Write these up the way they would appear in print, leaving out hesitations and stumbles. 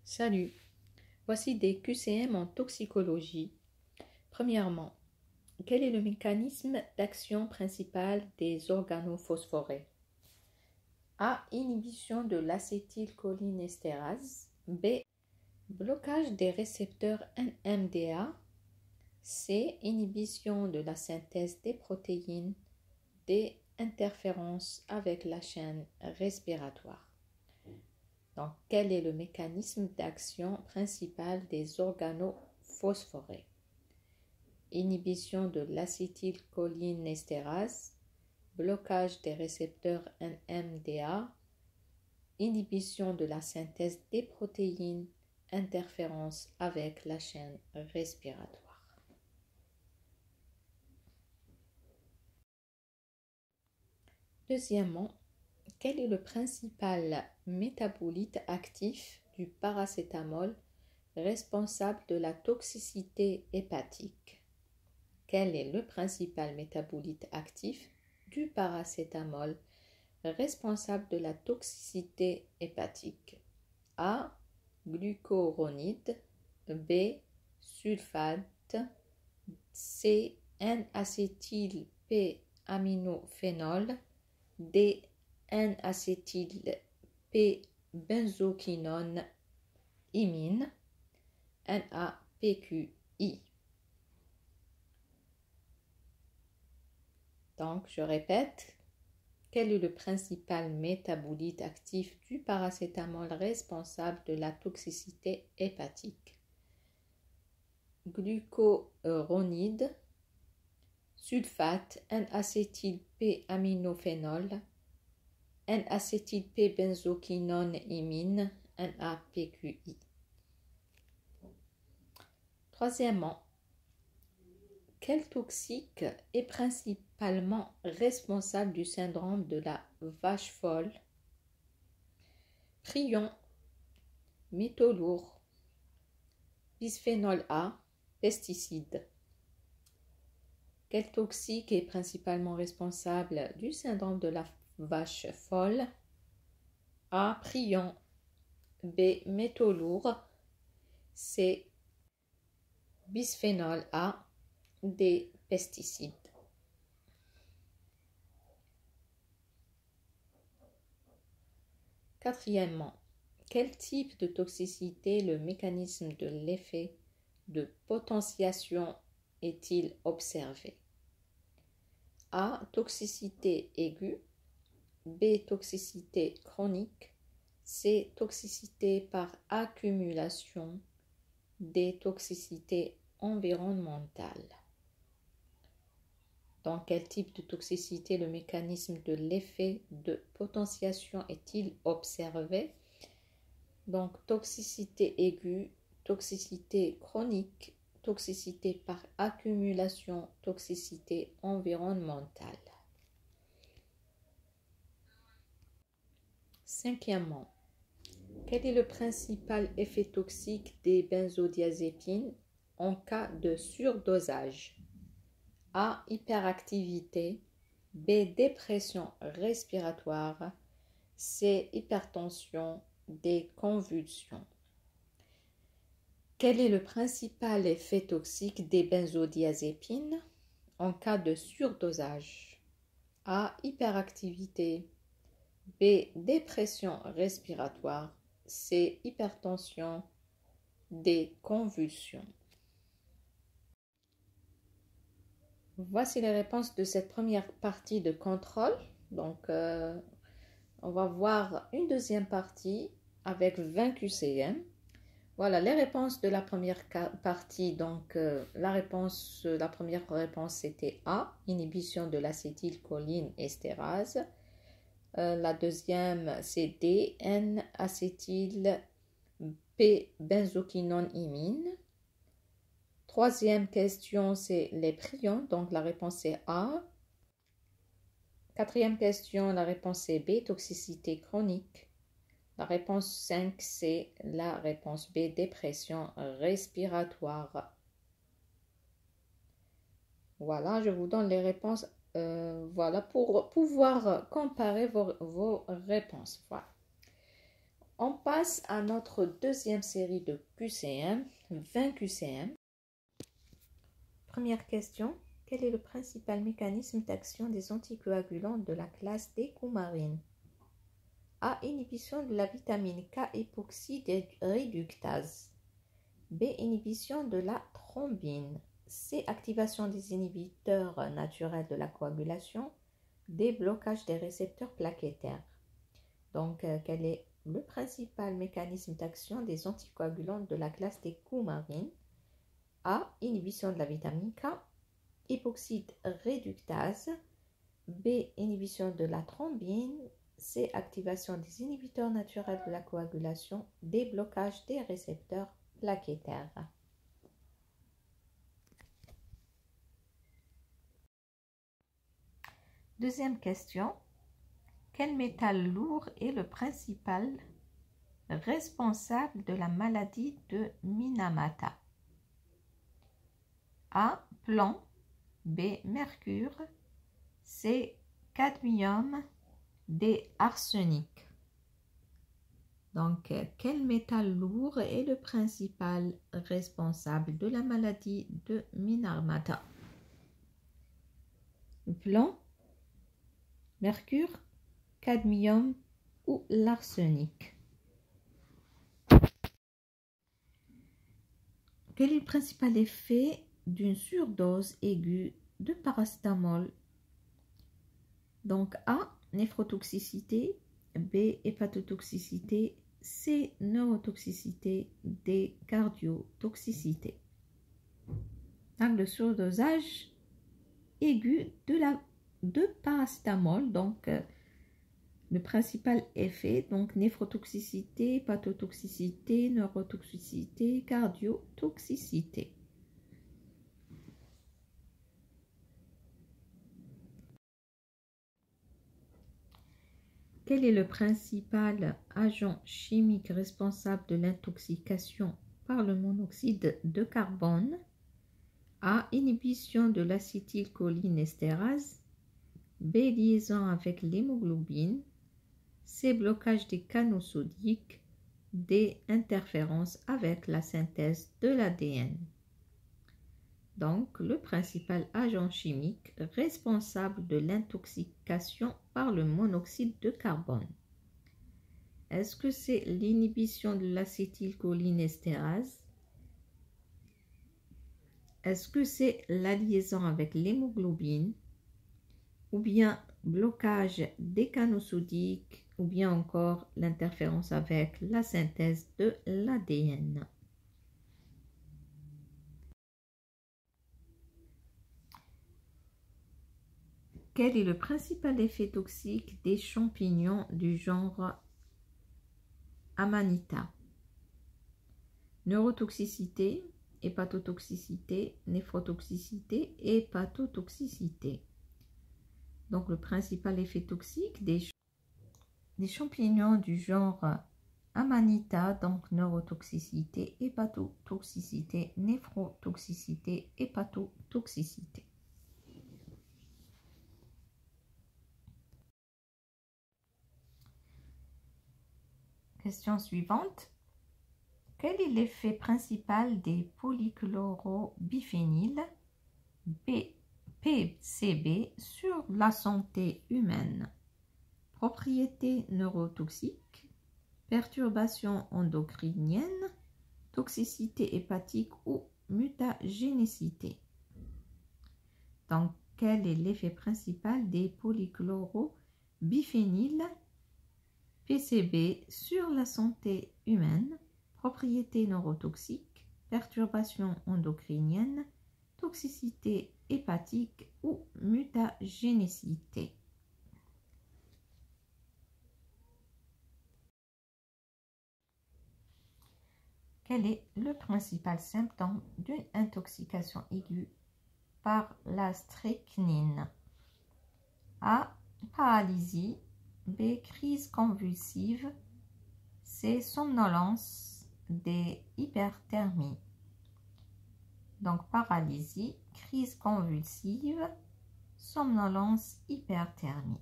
Salut, voici des QCM en toxicologie. Premièrement, quel est le mécanisme d'action principal des organophosphorés? A. Inhibition de l'acétylcholinéstérase. B. Blocage des récepteurs NMDA. C. Inhibition de la synthèse des protéines. D. Interférence avec la chaîne respiratoire. Donc, quel est le mécanisme d'action principal des organophosphorés? Inhibition de l'acétylcholinéstérase, blocage des récepteurs NMDA, inhibition de la synthèse des protéines, interférence avec la chaîne respiratoire. Deuxièmement, quel est le principal métabolite actif du paracétamol responsable de la toxicité hépatique? Quel est le principal métabolite actif du paracétamol responsable de la toxicité hépatique? A. Glucuronide. B. Sulfate. C. N-acétyl-P-aminophénol. D. N-acétyl-P-benzoquinone imine, NAPQI. Donc, je répète, quel est le principal métabolite actif du paracétamol responsable de la toxicité hépatique? Glucuronide, sulfate, N-acétyl-P-aminophénol, N-acétyl-P-benzoquinone imine, NAPQI. Troisièmement, quel toxique est principalement responsable du syndrome de la vache folle? Prion, métaux lourds, bisphénol A, pesticides. Quel toxique est principalement responsable du syndrome de la vache folle? A. Prion. B. Métaux lourds. C. Bisphénol A. D. Pesticides. Quatrièmement, quel type de toxicité le mécanisme de l'effet de potentiation est-il observé? A. Toxicité aiguë. B. Toxicité chronique. C. Toxicité par accumulation. D. Toxicité environnementale. Dans quel type de toxicité le mécanisme de l'effet de potentiation est-il observé? Donc, toxicité aiguë, toxicité chronique, toxicité par accumulation, toxicité environnementale. Cinquièmement, quel est le principal effet toxique des benzodiazépines en cas de surdosage? A. Hyperactivité. B. Dépression respiratoire. C. Hypertension. D. Convulsions. Quel est le principal effet toxique des benzodiazépines en cas de surdosage? A. Hyperactivité. B. Dépression respiratoire. C. Hypertension. D. Convulsions. Voici les réponses de cette première partie de contrôle. Donc, on va voir une deuxième partie avec 20 QCM. Voilà les réponses de la première partie. Donc, la première réponse c'était A, inhibition de l'acétylcholinéstérase. La deuxième c'est D, N-acétyl-P-benzoquinone imine. Troisième question, c'est les prions. Donc, la réponse est A. Quatrième question, la réponse est B, toxicité chronique. La réponse 5, c'est la réponse B, dépression respiratoire. Voilà, je vous donne les réponses. Voilà, pour pouvoir comparer vos réponses. Voilà. On passe à notre deuxième série de QCM, 20 QCM. Première question, quel est le principal mécanisme d'action des anticoagulants de la classe des coumarines? A. Inhibition de la vitamine K époxyréductase. B. Inhibition de la thrombine. C. Activation des inhibiteurs naturels de la coagulation. D. Blocage des récepteurs plaquettaires. Donc, quel est le principal mécanisme d'action des anticoagulants de la classe des coumarines? A. Inhibition de la vitamine K, époxyde réductase. B. Inhibition de la thrombine. C. Activation des inhibiteurs naturels de la coagulation. D. Blocage des récepteurs plaquettaires. Deuxième question. Quel métal lourd est le principal responsable de la maladie de Minamata? A. Plomb. B. Mercure. C. Cadmium. D. Arsenic. Donc, quel métal lourd est le principal responsable de la maladie de Minamata? Plomb, mercure, cadmium ou l'arsenic. Quel est le principal effet d'une surdose aiguë de paracétamol? Donc A, néphrotoxicité, B, hépatotoxicité, C, neurotoxicité, D, cardiotoxicité. Donc le surdosage aigu de paracétamol, donc le principal effet, donc néphrotoxicité, hépatotoxicité, neurotoxicité, cardiotoxicité. Quel est le principal agent chimique responsable de l'intoxication par le monoxyde de carbone? A. Inhibition de l'acétylcholinestérase. B. Liaison avec l'hémoglobine. C. Blocage des canaux sodiques. D. Interférence avec la synthèse de l'ADN. Donc, le principal agent chimique responsable de l'intoxication par le monoxyde de carbone. Est-ce que c'est l'inhibition de l'acétylcholinestérase? Est-ce que c'est la liaison avec l'hémoglobine? Ou bien blocage des canaux sodiques? Ou bien encore l'interférence avec la synthèse de l'ADN? Quel est le principal effet toxique des champignons du genre Amanita? Neurotoxicité, hépatotoxicité, néphrotoxicité et hépatotoxicité. Donc le principal effet toxique des champignons du genre Amanita, donc neurotoxicité, hépatotoxicité, néphrotoxicité, hépatotoxicité. Question suivante. Quel est l'effet principal des polychlorobiphényls PCB sur la santé humaine? Propriétés neurotoxiques, perturbations endocriniennes, toxicité hépatique ou mutagénicité. Donc, quel est l'effet principal des polychlorobiphényls PCB sur la santé humaine? Propriétés neurotoxiques, perturbations endocriniennes, toxicité hépatique ou mutagénicité. Quel est le principal symptôme d'une intoxication aiguë par la strychnine? A. Paralysie. B. Crise convulsive. C. Somnolence. D. Hyperthermie. Donc paralysie, crise convulsive, somnolence, hyperthermie.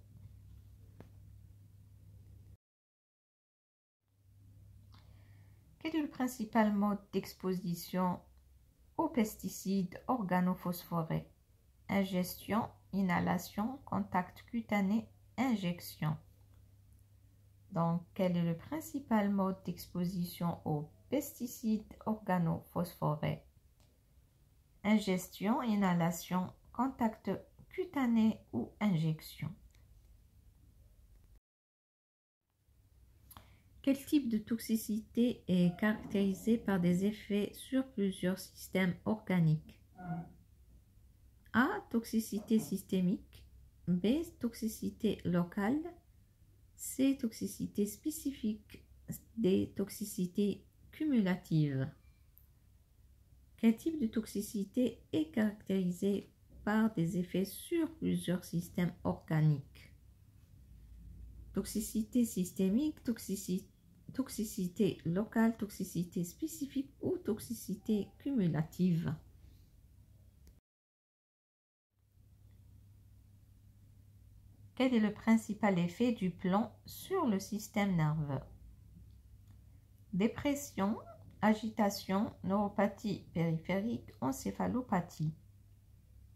Quel est le principal mode d'exposition aux pesticides organophosphorés? Ingestion, inhalation, contact cutané, injection. Donc, quel est le principal mode d'exposition aux pesticides organophosphorés? Ingestion, inhalation, contact cutané ou injection. Quel type de toxicité est caractérisé par des effets sur plusieurs systèmes organiques? A. Toxicité systémique. B. Toxicité locale. C. Toxicité spécifique. D. Toxicité cumulative. Quel type de toxicité est caractérisé par des effets sur plusieurs systèmes organiques? Toxicité systémique, toxicité locale, toxicité spécifique ou toxicité cumulative. Quel est le principal effet du plomb sur le système nerveux? Dépression, agitation, neuropathie périphérique, encéphalopathie.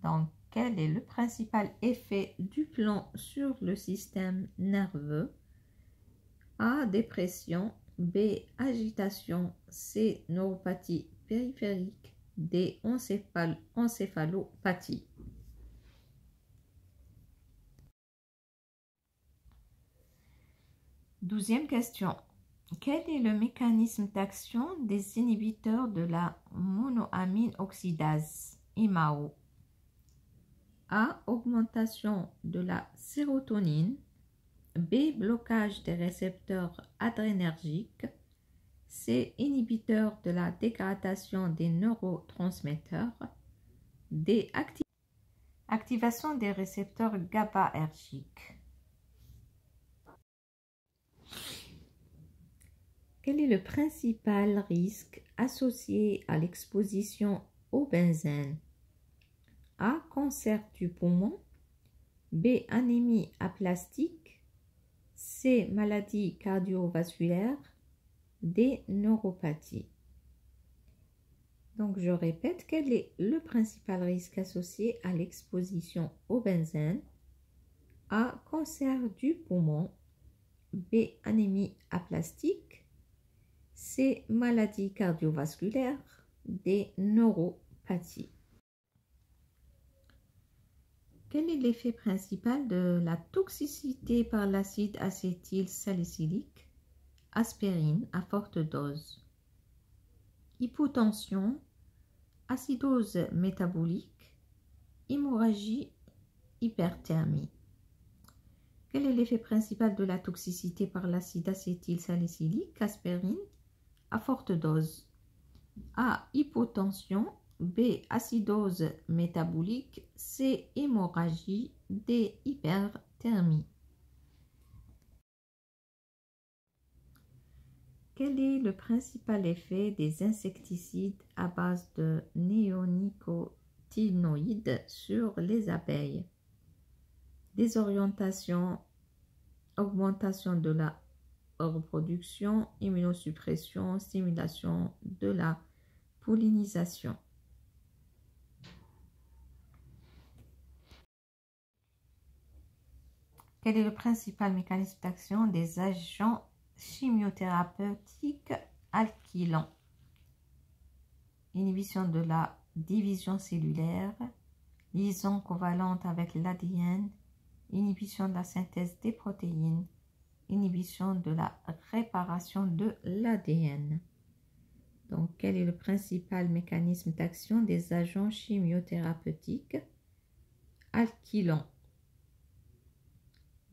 Donc, quel est le principal effet du plomb sur le système nerveux? A. Dépression. B. Agitation. C. Neuropathie périphérique. D. Encéphalopathie. Douzième question. Quel est le mécanisme d'action des inhibiteurs de la monoamine oxydase, IMAO? A. Augmentation de la sérotonine. B. Blocage des récepteurs adrénergiques. C. Inhibiteur de la dégradation des neurotransmetteurs. D. Activation des récepteurs GABAergiques. Quel est le principal risque associé à l'exposition au benzène? A. Cancer du poumon. B. Anémie aplastique. C. Maladie cardiovasculaire. D. Neuropathie. Donc, je répète, quel est le principal risque associé à l'exposition au benzène? A. Cancer du poumon. B. Anémie aplastique. C. Maladie cardiovasculaire. D. Neuropathie. Quel est l'effet principal de la toxicité par l'acide acétylsalicylique, aspirine à forte dose? Hypotension, acidose métabolique, hémorragie, hyperthermie. Quel est l'effet principal de la toxicité par l'acide acétylsalicylique, aspirine à forte dose? A. Hypotension. B. Acidose métabolique. C. Hémorragie. D. Hyperthermie. Quel est le principal effet des insecticides à base de néonicotinoïdes sur les abeilles? Désorientation, augmentation de la reproduction, immunosuppression, stimulation de la pollinisation. Quel est le principal mécanisme d'action des agents chimiothérapeutiques alkylants? Inhibition de la division cellulaire, liaison covalente avec l'ADN, inhibition de la synthèse des protéines, inhibition de la réparation de l'ADN. Donc, quel est le principal mécanisme d'action des agents chimiothérapeutiques alkylants?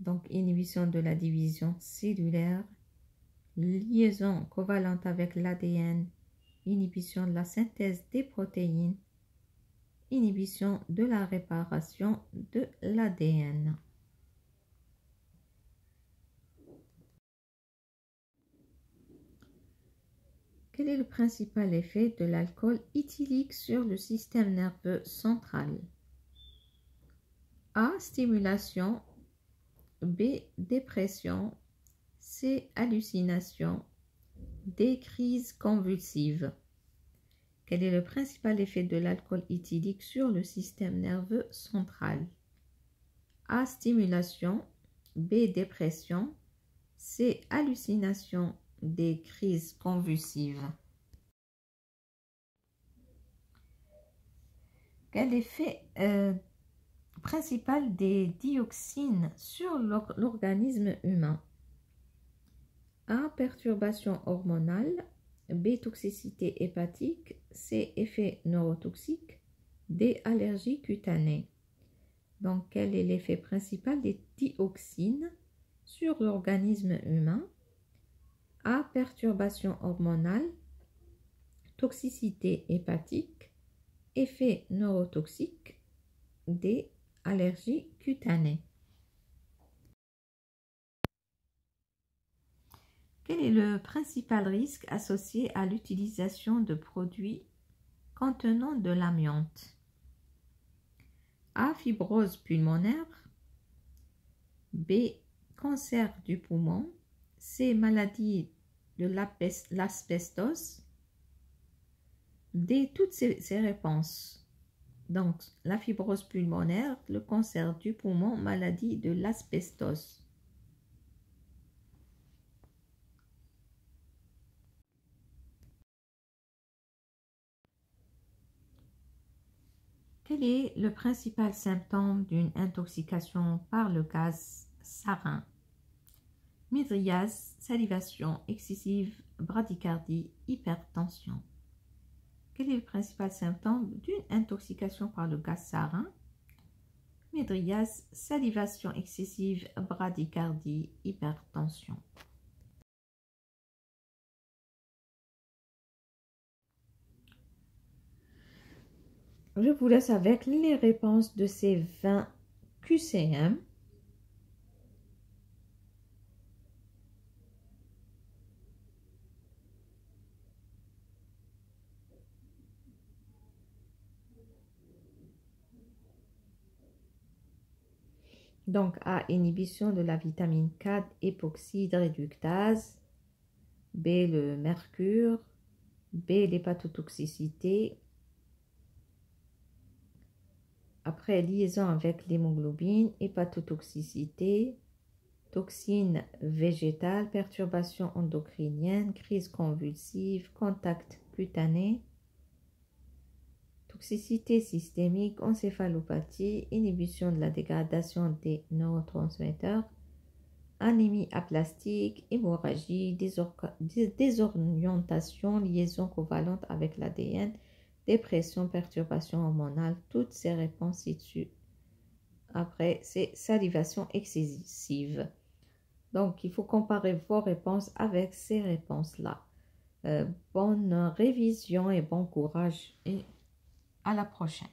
Donc, inhibition de la division cellulaire, liaison covalente avec l'ADN, inhibition de la synthèse des protéines, inhibition de la réparation de l'ADN. Quel est le principal effet de l'alcool éthylique sur le système nerveux central? A. Stimulation. B. Dépression. C. Hallucination. des crises convulsives. Quel est le principal effet de l'alcool éthylique sur le système nerveux central? A. Stimulation. B. Dépression. C. Hallucination des crises convulsives. Quel est l'effet principal des dioxines sur l'organisme humain? A. Perturbation hormonale. B. Toxicité hépatique. C. Effet neurotoxique. D. Allergie cutanée. Donc, quel est l'effet principal des dioxines sur l'organisme humain? A. Perturbation hormonale. Toxicité hépatique. Effet neurotoxique. D. Allergie cutanée. Quel est le principal risque associé à l'utilisation de produits contenant de l'amiante? A. Fibrose pulmonaire. B. Cancer du poumon. C. Maladie de l'asbestos. D. Toutes ces réponses. Donc, la fibrose pulmonaire, le cancer du poumon, maladie de l'asbestos. Quel est le principal symptôme d'une intoxication par le gaz sarin? Mydriase, salivation excessive, bradycardie, hypertension. Quel est le principal symptôme d'une intoxication par le gaz sarin? Mydriase, salivation excessive, bradycardie, hypertension. Je vous laisse avec les réponses de ces 20 QCM. Donc, A. Inhibition de la vitamine K, époxyde réductase. B. Le mercure. B. L'hépatotoxicité. Après, liaison avec l'hémoglobine, hépatotoxicité, toxines végétales, perturbations endocriniennes, crise convulsive, contact cutané, toxicité systémique, encéphalopathie, inhibition de la dégradation des neurotransmetteurs, anémie aplastique, hémorragie, désorientation, liaison covalente avec l'ADN, dépression, perturbation hormonale, toutes ces réponses ci-dessus. Après, c'est salivation excessive. Donc, il faut comparer vos réponses avec ces réponses-là. Bonne révision et bon courage et à la prochaine.